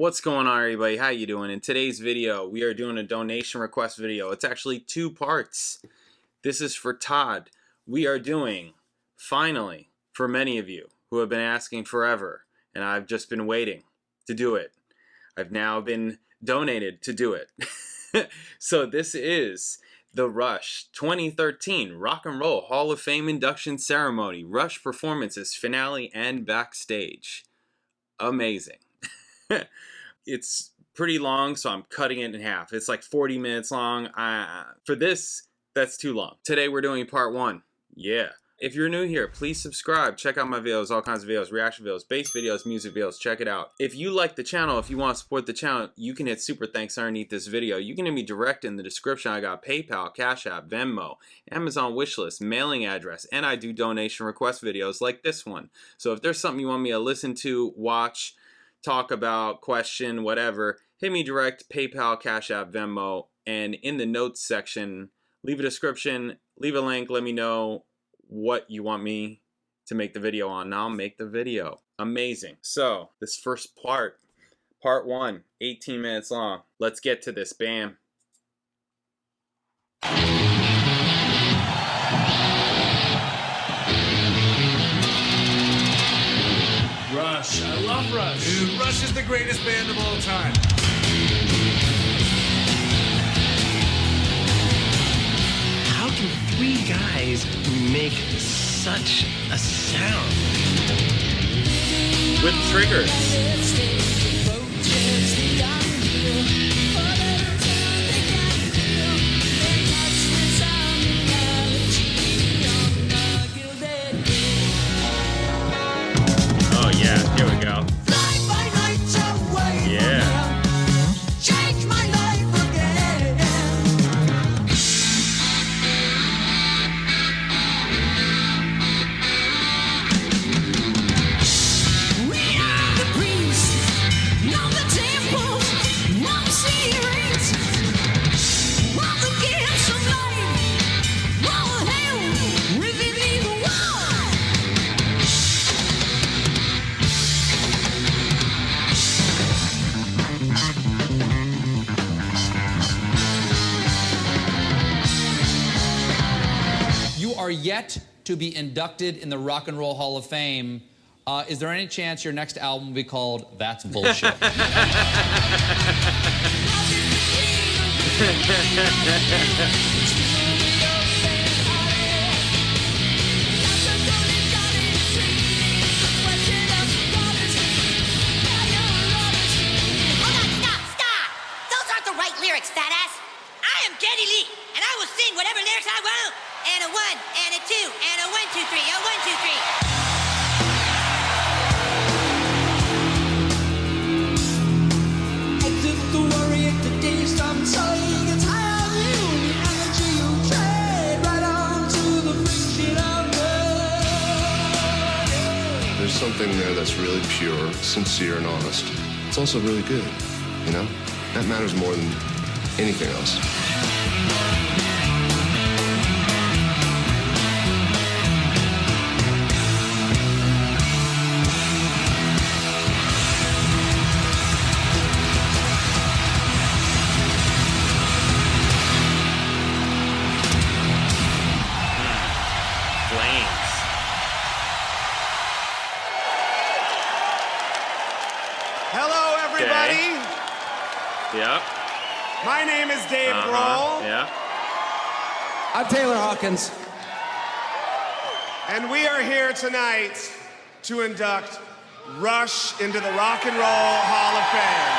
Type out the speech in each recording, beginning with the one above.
What's going on, everybody? How you doing? In today's video, we are doing a donation request video. It's actually two parts. This is for Todd. We are doing, finally, for many of you who have been asking forever, and I've just been waiting to do it. I've now been donated to do it. So this is the Rush 2013 Rock and Roll Hall of Fame induction ceremony. Rush performances, finale, and backstage. Amazing. It's pretty long, so I'm cutting it in half. It's like 40 minutes long. For this, that's too long. Today we're doing part one. Yeah. If you're new here, please subscribe. Check out my videos, all kinds of videos, reaction videos, bass videos, music videos. Check it out. If you like the channel, if you want to support the channel, you can hit super thanks underneath this video. You can hit me direct in the description. I got PayPal, Cash App, Venmo, Amazon wishlist, mailing address, and I do donation request videos like this one. So if there's something you want me to listen to, watch, talk about, question, whatever, hit me direct, PayPal, Cash App, Venmo, and in the notes section, leave a description, leave a link, let me know what you want me to make the video on, and I'll make the video. Amazing. So, this first part one, 18 minutes long. Let's get to this. Bam. Rush. I love Rush. Dude, Rush is the greatest band of all time. How can three guys make such a sound? With triggers. Oh yeah, here we go. Yeah. Change my life again. We are the priests, not the temples, not the spirits, not the gifts of life, not hell within the wall. You are yet to be inducted in the Rock and Roll Hall of Fame. Is there any chance your next album will be called That's Bullshit? Hold on, stop! Those aren't the right lyrics, fat ass. I am Geddy Lee, and I will sing whatever lyrics I want. And a 1, and a 2, and a 1, 2, 3, a 1, 2, 3. I took the worry of the day, stop saying it's higher than the energy you trade right on to the friction of love. There's something there that's really pure, sincere, and honest. It's also really good, you know? That matters more than anything else. Flames. Hello, everybody. Yep. My name is Dave Grohl, Yeah. I'm Taylor Hawkins. and we are here tonight to induct Rush into the Rock and Roll Hall of Fame.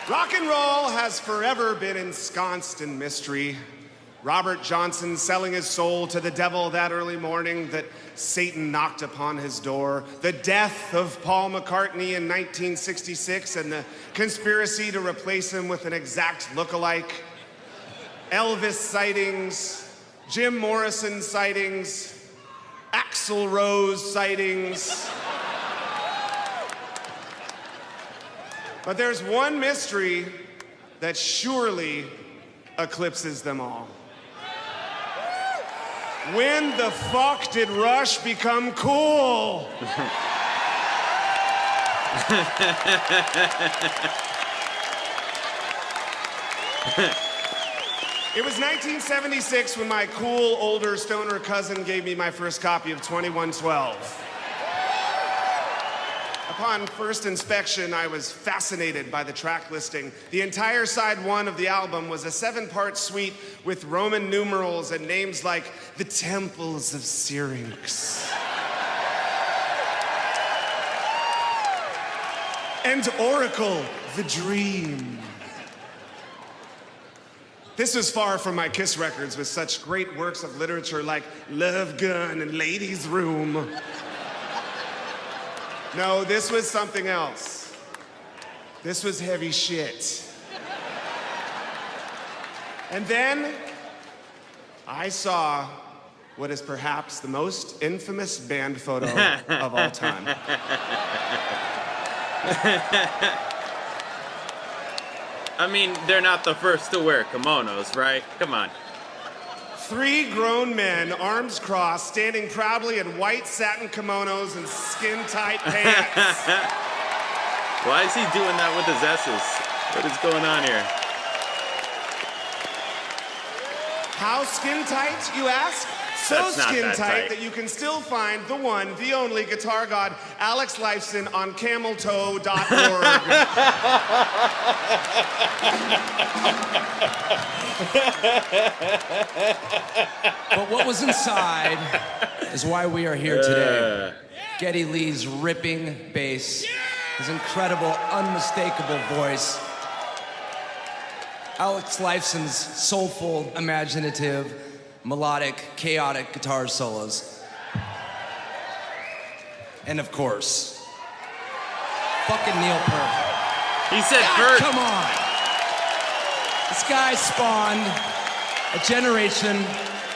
Rock and roll has forever been ensconced in mystery. Robert Johnson selling his soul to the devil that early morning that Satan knocked upon his door. The death of Paul McCartney in 1966 and the conspiracy to replace him with an exact look-alike. Elvis sightings, Jim Morrison sightings, Axl Rose sightings. But there's one mystery that surely eclipses them all. When the fuck did Rush become cool? It was 1976 when my cool older stoner cousin gave me my first copy of 2112. Upon first inspection, I was fascinated by the track listing. The entire side one of the album was a 7-part suite with Roman numerals and names like the Temples of Syrinx and Oracle, the Dream. This was far from my Kiss records with such great works of literature like Love Gun and Ladies' Room. No, this was something else. This was heavy shit. And then I saw what is perhaps the most infamous band photo of all time. I mean, they're not the first to wear kimonos, right? Come on. 3 grown men, arms crossed, standing proudly in white satin kimonos and skin-tight pants. Why is he doing that with his S's? What is going on here? How skin-tight, you ask? So That's not that skin-tight tight. that you can still find the one, the only guitar god, Alex Lifeson, on cameltoe.org. But what was inside is why we are here today. Geddy Lee's ripping bass, his incredible, unmistakable voice, Alex Lifeson's soulful, imaginative, melodic, chaotic guitar solos. And of course, fucking Neil Peart. He said God, Kurt. come on. This guy spawned a generation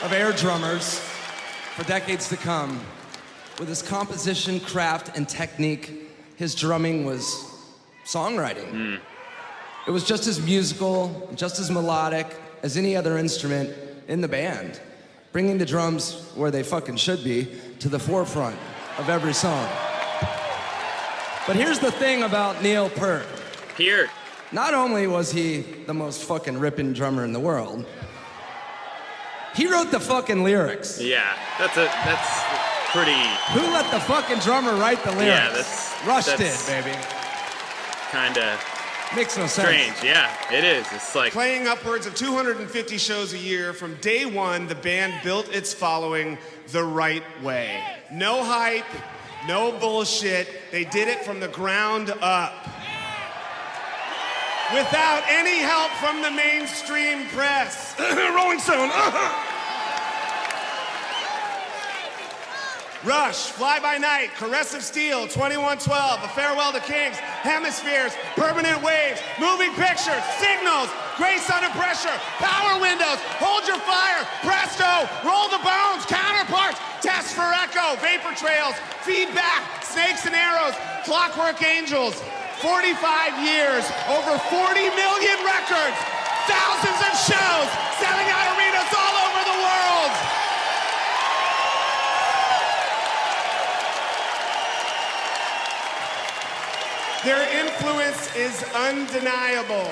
of air drummers for decades to come. With his composition, craft, and technique, his drumming was songwriting. It was just as musical, just as melodic as any other instrument in the band, bringing the drums where they fucking should be, to the forefront of every song. But here's the thing about Neil Peart. Here. Not only was he the most fucking ripping drummer in the world, he wrote the fucking lyrics. Yeah, that's pretty. Who let the fucking drummer write the lyrics? Yeah, that's Rush did, that's baby. Kinda Makes no sense. strange. Yeah, it is. It's like Playing upwards of 250 shows a year, from day one, the band built its following the right way. No hype, no bullshit. They did it from the ground up. Without any help from the mainstream press. Rolling Stone. Rush, Fly By Night, Caress of Steel, 2112, A Farewell to Kings, Hemispheres, Permanent Waves, Moving Pictures, Signals, Grace Under Pressure, Power Windows, Hold Your Fire, Presto, Roll the Bones, Counterparts, Test for Echo, Vapor Trails, Feedback, Snakes and Arrows, Clockwork Angels. 45 years, over 40 million records, thousands of shows, selling out arenas all over the world. Their influence is undeniable,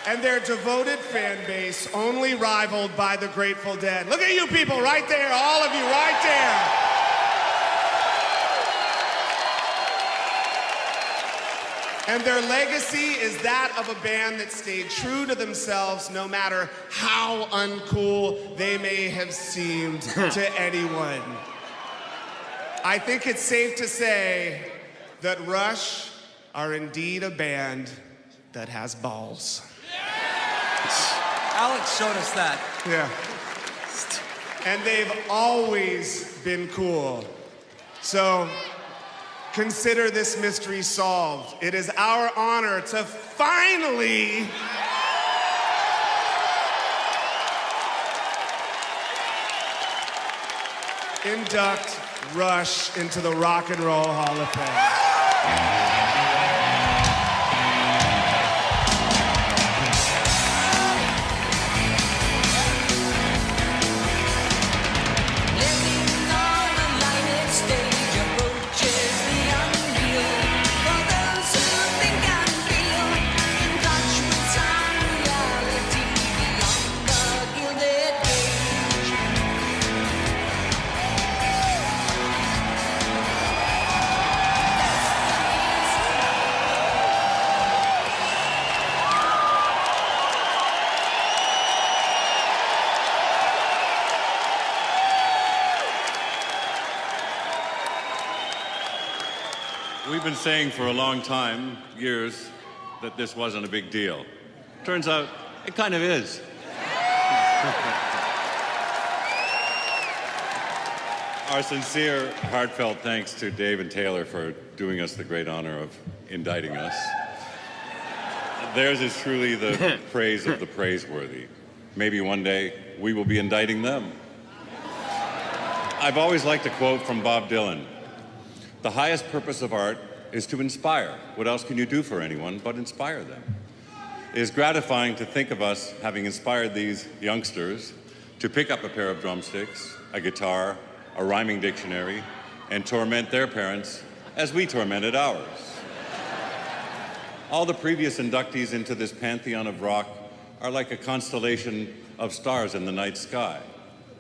and their devoted fan base only rivaled by the Grateful Dead. Look at you people right there, all of you right there. And their legacy is that of a band that stayed true to themselves no matter how uncool they may have seemed to anyone. I think it's safe to say that Rush are indeed a band that has balls. Alex showed us that. Yeah. And they've always been cool. So consider this mystery solved. It is our honor to finally induct Rush into the Rock and Roll Hall of Fame. We've been saying for a long time, years, that this wasn't a big deal. Turns out, it kind of is. Our sincere, heartfelt thanks to Dave and Taylor for doing us the great honor of indicting us. Theirs is truly the praise of the praiseworthy. Maybe one day we will be indicting them. I've always liked a quote from Bob Dylan. The highest purpose of art is to inspire. What else can you do for anyone but inspire them? It is gratifying to think of us having inspired these youngsters to pick up a pair of drumsticks, a guitar, a rhyming dictionary, and torment their parents as we tormented ours. All the previous inductees into this pantheon of rock are like a constellation of stars in the night sky.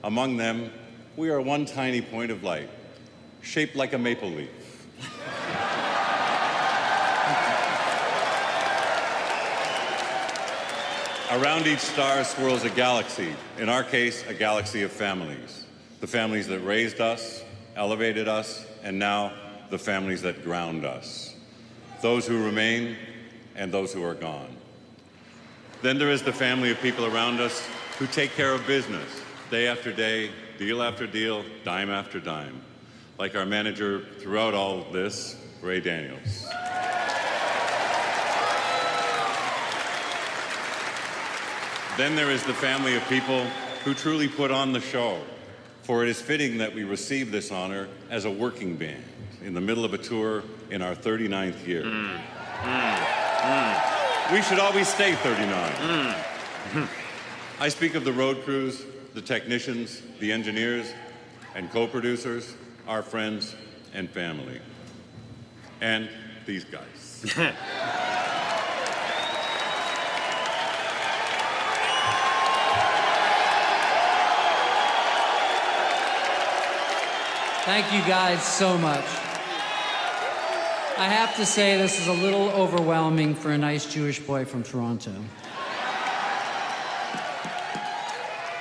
Among them, we are one tiny point of light, shaped like a maple leaf. Around each star swirls a galaxy, in our case, a galaxy of families. The families that raised us, elevated us, and now the families that ground us. Those who remain and those who are gone. Then there is the family of people around us who take care of business, day after day, deal after deal, dime after dime. Like our manager throughout all this, Ray Daniels. Then there is the family of people who truly put on the show. For it is fitting that we receive this honor as a working band in the middle of a tour in our 39th year. We should always stay 39. I speak of the road crews, the technicians, the engineers, and co-producers, our friends and family. And these guys. Thank you guys so much. I have to say this is a little overwhelming for a nice Jewish boy from Toronto.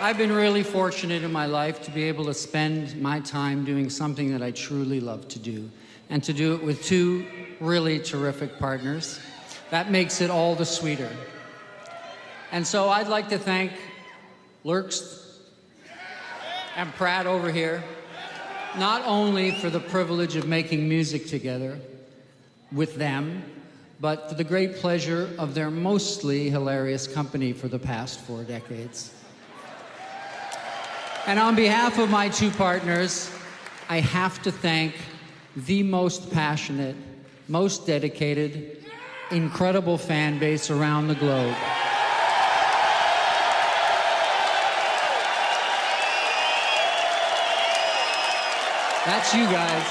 I've been really fortunate in my life to be able to spend my time doing something that I truly love to do, and to do it with two really terrific partners. That makes it all the sweeter. And so I'd like to thank Lurks and Pratt over here, not only for the privilege of making music together with them, but for the great pleasure of their mostly hilarious company for the past 4 decades. And on behalf of my two partners, I have to thank the most passionate, most dedicated, incredible fan base around the globe. That's you guys,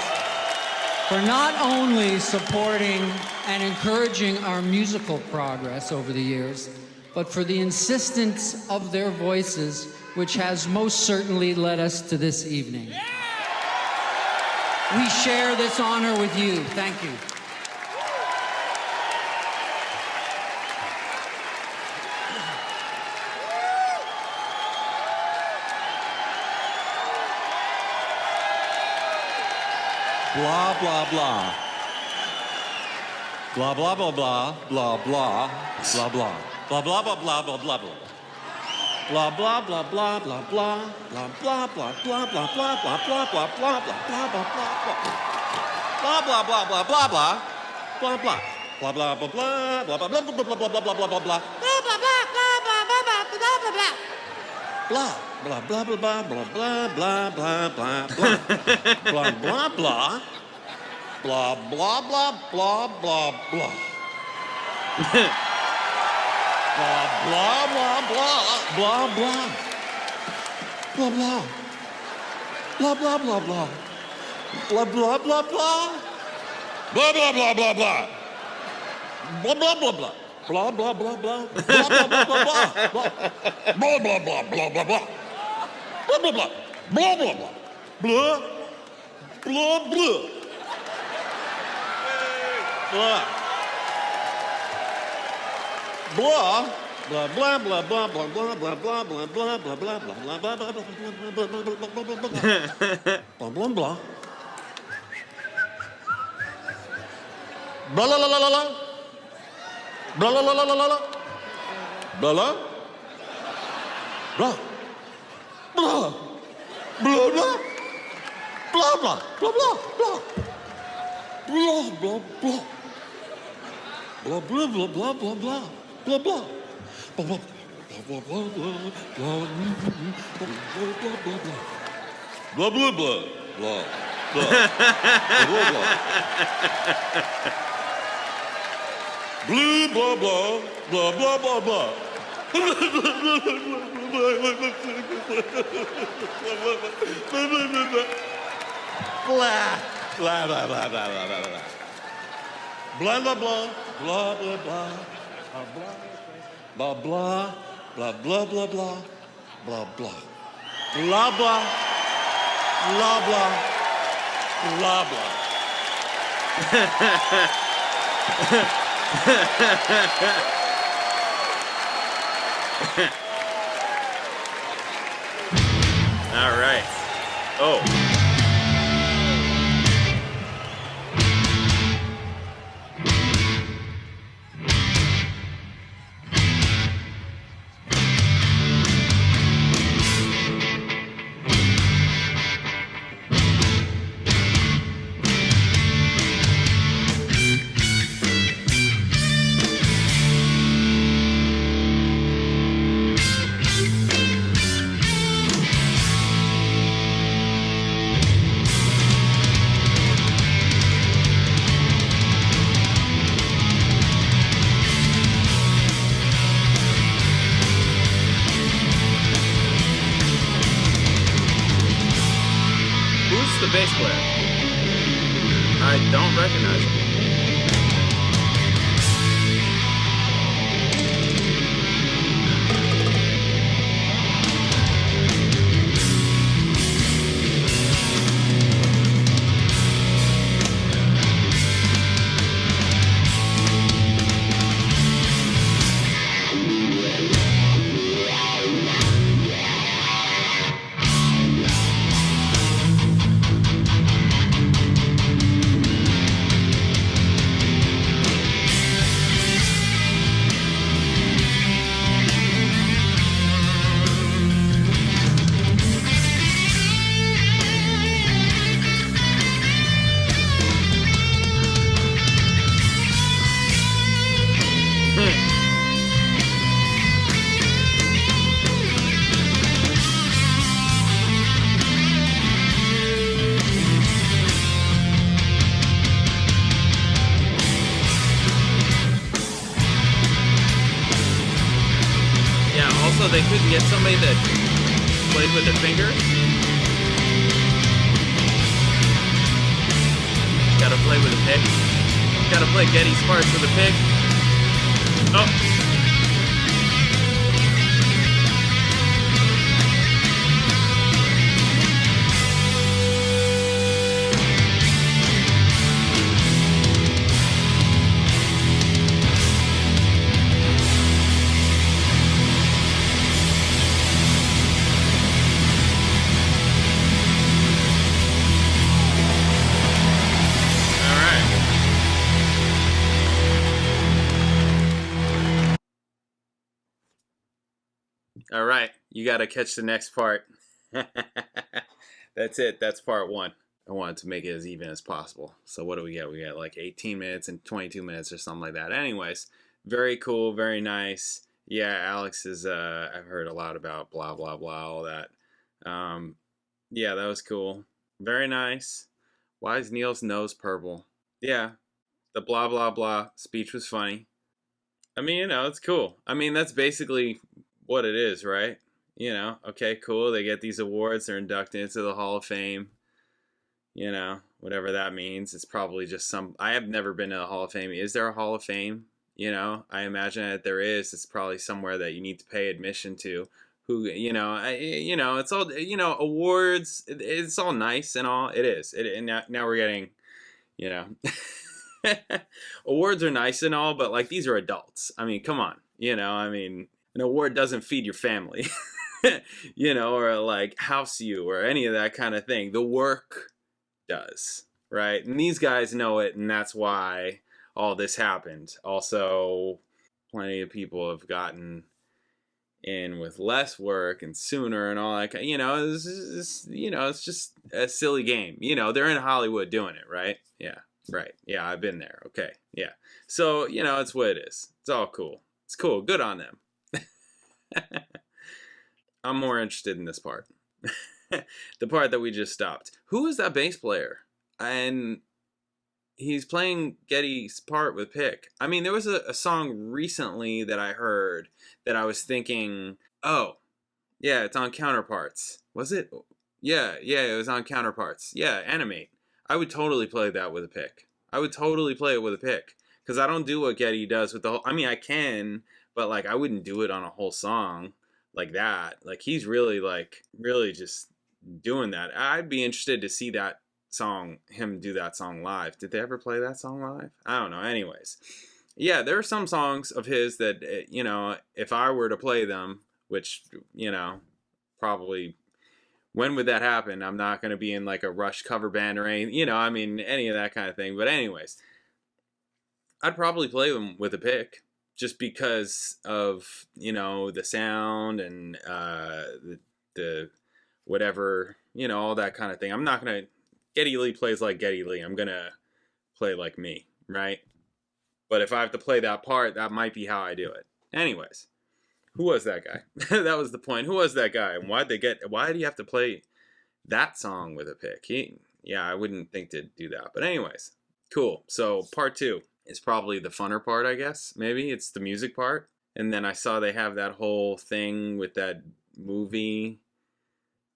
for not only supporting and encouraging our musical progress over the years, but for the insistence of their voices, which has most certainly led us to this evening. We share this honor with you. Thank you. Blah, blah, blah. Blah, blah, blah, blah, blah, blah, blah, blah. Blah, blah, blah, blah, blah, blah, blah. Blah, blah, blah, blah, blah, blah. Blah, blah, blah, blah, blah, blah, blah, blah, blah, blah, blah, blah, blah, blah. Blah, blah, blah, blah, blah, blah. Blah, blah. Blah, blah, blah, blah, blah, blah, blah, blah, blah, blah, blah, blah, blah, blah. Blah, blah, blah, blah, blah, blah, blah, blah, blah, blah, blah. Blah, blah, blah. Blah, blah, blah, blah, blah, blah. Blah, blah, blah, blah, blah, blah. Blah, blah. Blah, blah, blah, blah. Blah, blah, blah, blah. Blah, blah, blah, blah, blah. Blah, blah, blah, blah. Blah, blah, blah, blah. Blah, blah, blah, blah, blah. Blah, blah, blah, blah, blah, blah. Blah, blah, blah. Blah, blah, blah. Blah. Blah, blah. Blah. Blah. Blah, blah, blah, blah, blah, blah, blah, blah, blah, blah, blah, blah, blah, blah, blah, blah, blah, blah, blah, blah. Blah, blah, blah, blah, blah. Blah, blah, blah, blah, blah, blah. Blah, blah. Blah. Blah. Blah, blah. Blah, blah. Blah, blah, blah. Blah, blah, blah. Blah, blah, blah, blah, blah, blah. Blah, blah. Blah, blah. Blah, blah, blah, blah, blah, blah, blah, blah, blah, blah, blah, blah, blah, blue, blah, blah, blah, blah, blah, blah. Blah, blah, blah, blah, blah, blah, blah, blah. Blah, blah, blah, blah, blah, blah, blah, blah, blah. Blah, blah, blah, blah, blah, blah. Blah, blah, blah, blah, blah, blah. All right. Oh. The bass player. I don't recognize him. Also, they couldn't get somebody that played with their fingers. Gotta play with a pick. Gotta play Geddy's parts with a pick. Oh. All right, you got to catch the next part. That's it. That's part one. I wanted to make it as even as possible. So what do we get? We got like 18 minutes and 22 minutes or something like that. Anyways, very cool, very nice. Yeah, Alex is, I've heard a lot about blah, blah, blah, all that. Yeah, that was cool. Very nice. Why is Neil's nose purple? Yeah, the blah, blah, blah speech was funny. I mean, you know, it's cool. I mean, that's basically what it is, right? You know, okay, cool. They get these awards. They're inducted into the Hall of Fame. You know, whatever that means. It's probably just some... I have never been to the Hall of Fame. Is there a Hall of Fame? You know, I imagine that there is. It's probably somewhere that you need to pay admission to. Who, you know, it's all, you know, awards. It's all nice and all. It is. And now we're getting, you know... Awards are nice and all, but like these are adults. I mean, come on. You know, I mean... An award doesn't feed your family, you know, or like house you or any of that kind of thing. The work does, right? And these guys know it, and that's why all this happened. Also, plenty of people have gotten in with less work and sooner and all that. You know, it's just a silly game. You know, they're in Hollywood doing it, right? Yeah, right. Yeah, I've been there. Okay, yeah. So, you know, it's what it is. It's all cool. It's cool. Good on them. I'm more interested in this part. The part that we just stopped. Who is that bass player? And he's playing Geddy's part with pick. I mean, there was a song recently that I heard that I was thinking, oh, yeah, it's on Counterparts. Was it? Yeah, it was on Counterparts. Yeah, Animate. I would totally play that with a pick. I would totally play it with a pick. Because I don't do what Geddy does with the whole... I mean, I can, but, like, I wouldn't do it on a whole song like that. Like, he's really, like, really just doing that. I'd be interested to see that song, him do that song live. Did they ever play that song live? I don't know. Anyways, yeah, there are some songs of his that, you know, if I were to play them, which, you know, probably, when would that happen? I'm not going to be in like a Rush cover band or anything, you know, I mean, any of that kind of thing. But anyways, I'd probably play them with a pick just because of, you know, the sound and the whatever, you know, all that kind of thing. I'm not going to, Geddy Lee plays like Geddy Lee. I'm going to play like me, right? But if I have to play that part, that might be how I do it. Anyways, who was that guy? That was the point. Who was that guy? And why did he have to play that song with a pick? Yeah, I wouldn't think to do that. But anyways, cool. So part 2 is probably the funner part, I guess. Maybe it's the music part. And then I saw they have that whole thing with that movie.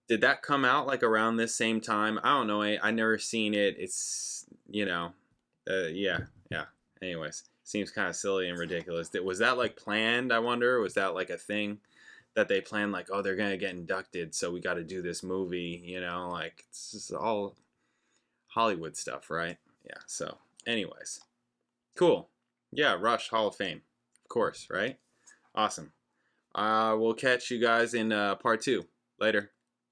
Did that come out like around this same time? I don't know. I never seen it. It's, you know, yeah. Anyways, seems kind of silly and ridiculous. Was that like planned, I wonder? Was that like a thing that they planned, like, oh, they're going to get inducted, so we got to do this movie, you know? Like, it's just all Hollywood stuff, right? Yeah, so anyways. Cool. Yeah, Rush, Hall of Fame. Of course, right? Awesome. We'll catch you guys in part 2. Later.